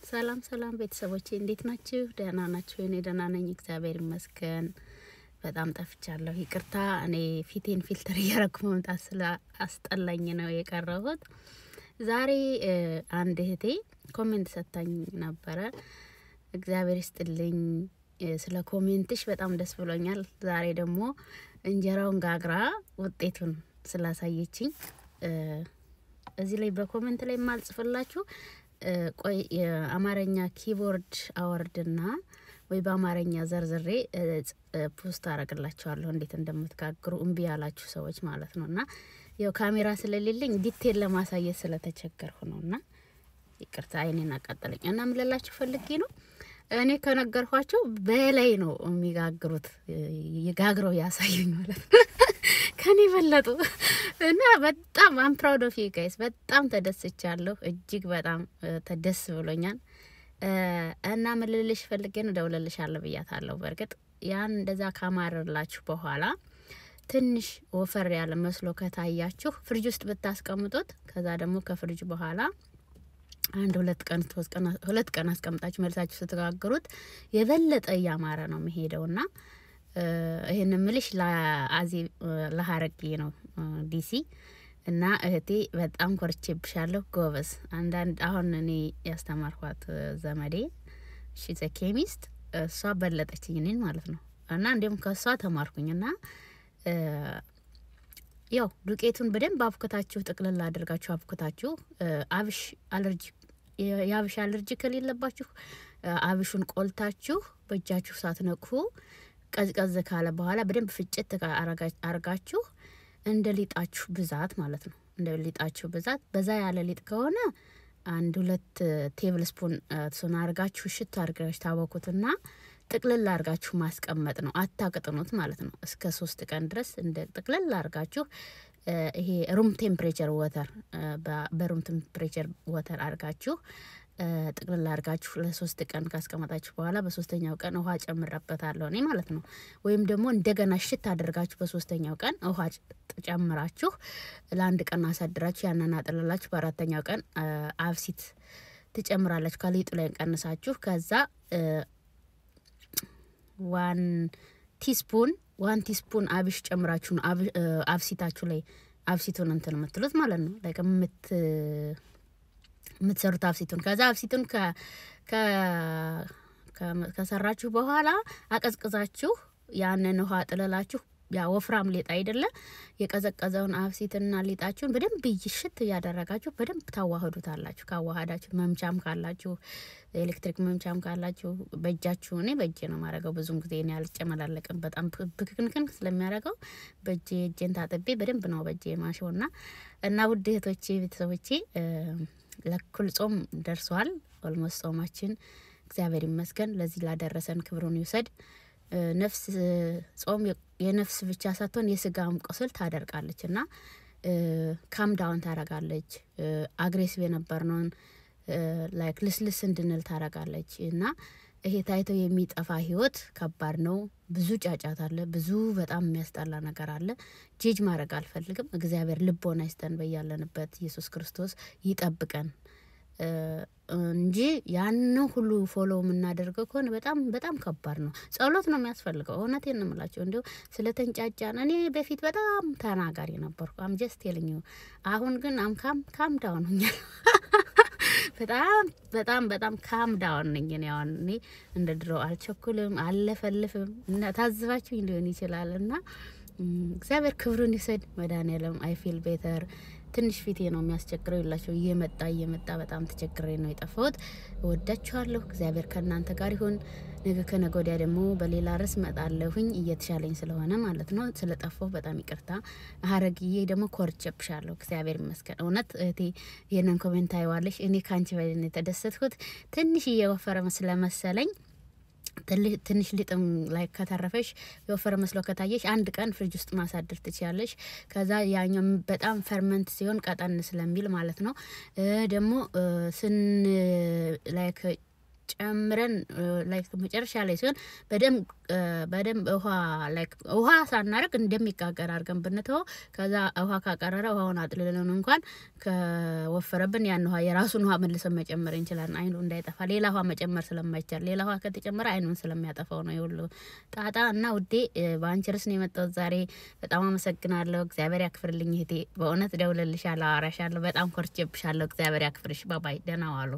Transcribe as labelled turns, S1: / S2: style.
S1: ሰላም ሰላም ቤተሰቦቼ እንዴት ናችሁ? ደህና ናችሁ? እኔ ደህና ነኝ እግዚአብሔር ይመስገን። በጣም ጠፍቻለሁ። ይቅርታ እኔ ፊቴን ፊልተር እያረኩ መምጣት ስለ አስጠላኝ ነው የቀረሁት። ዛሬ አንድ እህቴ ኮሜንት ሰጣኝ ነበረ። እግዚአብሔር ይስጥልኝ ስለ ኮሜንትሽ በጣም ደስ ብሎኛል። ዛሬ ደግሞ እንጀራውን ጋግራ ውጤቱን ስላሳየችኝ እዚህ ላይ በኮሜንት ላይ ማልጽፍላችሁ ቆይ የአማርኛ ኪቦርድ አወርድና ወይ በአማርኛ ዘርዝሬ ፖስት አረጋግላችኋለሁ እንዴት እንደምትጋግሩ እምቢ ያላችሁ ሰዎች ማለት ነውና ያው ካሜራ ስለሌለኝ ዲቴል ለማሳየት ስለተቸገርኩ ነውና ይቅርታ አይኔን አቃጠለኝ እና ምለላችሁ ፈልጌ ነው። እኔ ከነገርኳችሁ በላይ ነው የሚጋግሩት ይጋግረው ያሳዩኝ ማለት ነው ከኔ በለጡ እና በጣም አም ፕራውድ ኦፍ ዩ ጋይስ በጣም ተደስቻለሁ እጅግ በጣም ተደስ ብሎኛል። እና ምልልሽ ፈልጌ ነው ደውለልሻለሁ ብያታለሁ። በርግጥ ያን እንደዛ ካማረላችሁ በኋላ ትንሽ ወፈር ያለ መስሎ ከታያችሁ ፍሪጅ ውስጥ ብታስቀምጡት ከዛ ደግሞ ከፍሪጅ በኋላ አንድ ሁለት ቀን አስቀምጣችሁ መልሳችሁ ስትጋግሩት የበለጠ ያማረ ነው የሚሄደውና ይሄን ምልሽ ለሐረቂ ነው ዲሲ እና እህቴ በጣም ኮርቼብሻለሁ ጎበዝ። አንዳንድ አሁን እኔ ያስተማርኳት ዘመዴ ሺዘ ኬሚስት እሷ በለጠችኝ እኔን ማለት ነው እና እንደም ከሷ ተማርኩኝና ያው ዱቄቱን በደንብ አብኩታችሁ ጥቅልል አድርጋችሁ አብኩታችሁ አብሽ አለርጂ ከሌለባችሁ አብሹን ቆልታችሁ በእጃችሁ ሳትነኩ ቀዝቀዝ ካለ በኋላ በደንብ ፍጭት አርጋችሁ እንደ ሊጣችሁ ብዛት ማለት ነው እንደ ሊጣችሁ ብዛት በዛ ያለ ሊጥ ከሆነ አንድ 2 ቴብል ስፑን ሶና አርጋችሁ ሽት አርጋችሁ ታወኩትና ጥቅልል አርጋችሁ ማስቀመጥ ነው አታቅጥኑት ማለት ነው። እስከ 3 ቀን ድረስ እንደ ጥቅልል አርጋችሁ ይሄ ሩም ቴምፕሬቸር ዋተር በሩም ቴምፕሬቸር ዋተር አርጋችሁ ጥቅልል አርጋችሁ ለ3 ቀን ካስቀመጣችሁ በኋላ በሶስተኛው ቀን ውሃ ጨምረበታለሁ እኔ ማለት ነው። ወይም ደግሞ እንደገና ሽት አድርጋችሁ በሶስተኛው ቀን ውሃ ጨምራችሁ ለአንድ ቀን አሳድራችሁ ያንን አጥልላችሁ በአራተኛው ቀን አብሲት ትጨምራላችሁ ከሊጡ ላይ ቀንሳችሁ ከዛ 1 ቲስፑን አብሽ ጨምራችሁ አብሲታችሁ ላይ አብሲቱን እንትን የምትሉት ማለት ነው ላይክ ምትሰሩት አብሲቱን ከዛ አብሲቱን ከሰራችሁ በኋላ አቀዝቅዛችሁ ያንን ውሃ ጥለላችሁ ያ ወፍራም ሊጥ አይደለ የቀዘቀዘውን አብሲትና ሊጣችሁን በደንብ ይሽት ያደረጋችሁ በደንብ ታዋህዱታላችሁ። ካዋሃዳችሁ መምቻም ካላችሁ ኤሌክትሪክ መምቻም ካላችሁ በእጃችሁ እኔ በእጄ ነው ማረጋው ብዙም ጊዜ እኔ አልጨመላለቅም በጣም ብክክንክን ስለሚያረጋው በእጄ እጄን ታጥቤ በደንብ ነው በእጄ ማሽውና እና ውድ እህቶቼ ቤተሰቦቼ ለኩል ጾም ደርሷል። ኦልሞስት ጾማችን እግዚአብሔር ይመስገን ለዚህ ላደረሰን ክብሩን ይውሰድ። ነፍስ ጾም የነፍስ ብቻ ሳትሆን የስጋም ቁስል ታደርቃለችና ካም ዳውን ታረጋለች አግሬሲቭ የነበርነው ላይክ ልስልስ እንድንል ታረጋለች እና ይሄ ታይቶ የሚጠፋ ህይወት ከባድ ነው። ብዙ ጫጫታ አለ ብዙ በጣም የሚያስጠላ ነገር አለ። ጂጅ ማረግ አልፈልግም። እግዚአብሔር ልቦና ይስጠን በያለንበት ኢየሱስ ክርስቶስ ይጠብቀን እንጂ ያን ሁሉ ፎሎ ምናደርገው ከሆነ በጣም በጣም ከባድ ነው። ጸሎት ነው የሚያስፈልገው እውነቴን ነው የምላችሁ። እንደው ስለተንጫጫን እኔ በፊት በጣም ተናጋሪ ነበርኩ አም ጀስት ቴሊንግ ዩ አሁን ግን አም ካም ዳውን ሆኛል በጣም ካም ዳውን ነኝ እኔ አሁን እኔ እንደ ድሮ አልቸኩልም አልለፈልፍም እና ታዝባችሁ እንደሆነ ይችላልና እግዚአብሔር ክብሩን ይሰድ መድኃኒዓለም አይ ፊል ቤተር ትንሽ ፊቴ ነው የሚያስቸግረው ይላችሁ እየመጣ በጣም ተቸግሬ ነው የጠፋሁት። ወዳችኋለሁ እግዚአብሔር ከናንተ ጋር ይሁን። ነገ ከነገ ወዲያ ደግሞ በሌላ ርዕስ መጣለሁኝ እየተሻለኝ ስለሆነ ማለት ነው። ስለጠፋሁ በጣም ይቅርታ። ሐረግዬ ደግሞ ኮርቼብሻለሁ እግዚአብሔር ይመስገን። እውነት እህቴ የነን ኮሜንት አይዋለሽ እኔ ካንቺ በላይ ተደሰትኩት ትንሽ እየወፈረ መስለመሰለኝ ትንሽ ሊጥም ላይ ከተረፈሽ የወፈረ መስሎ ከታየሽ አንድ ቀን ፍሪጅ ውስጥ ማሳደር ትችያለሽ። ከዛ ያኛው በጣም ፈርመንት ሲሆን ቀጠን ስለሚል ማለት ነው ደግሞ ላይክ ጨምረን ላይክ መጨረሻ ላይ ሲሆን በደም ውሃ ሳናረግ እንደሚጋገር አርገን ብንተው ከዛ ውሃ ካቀረረ ውሃውን አጥልለን እንኳን ከወፈረብን ያን ውሃ የራሱን ውሃ መልሰን መጨመር እንችላለን አይኑ እንዳይጠፋ ሌላ ውሃ መጨመር ስለማይቻል ሌላ ውሃ ከተጨመረ አይኑን ስለሚያጠፋው ነው ይሁሉ ጣጣ እና ውዴ ባንቺርስ ነው የመጣው ዛሬ በጣም አመሰግናለሁ እግዚአብሔር ያክፍርልኝ እህቴ በእውነት ደውልልሻለሁ አራሻለሁ በጣም ኮርቼብሻለሁ እግዚአብሔር ያክፍርሽ ባባይ ደህና ዋሉ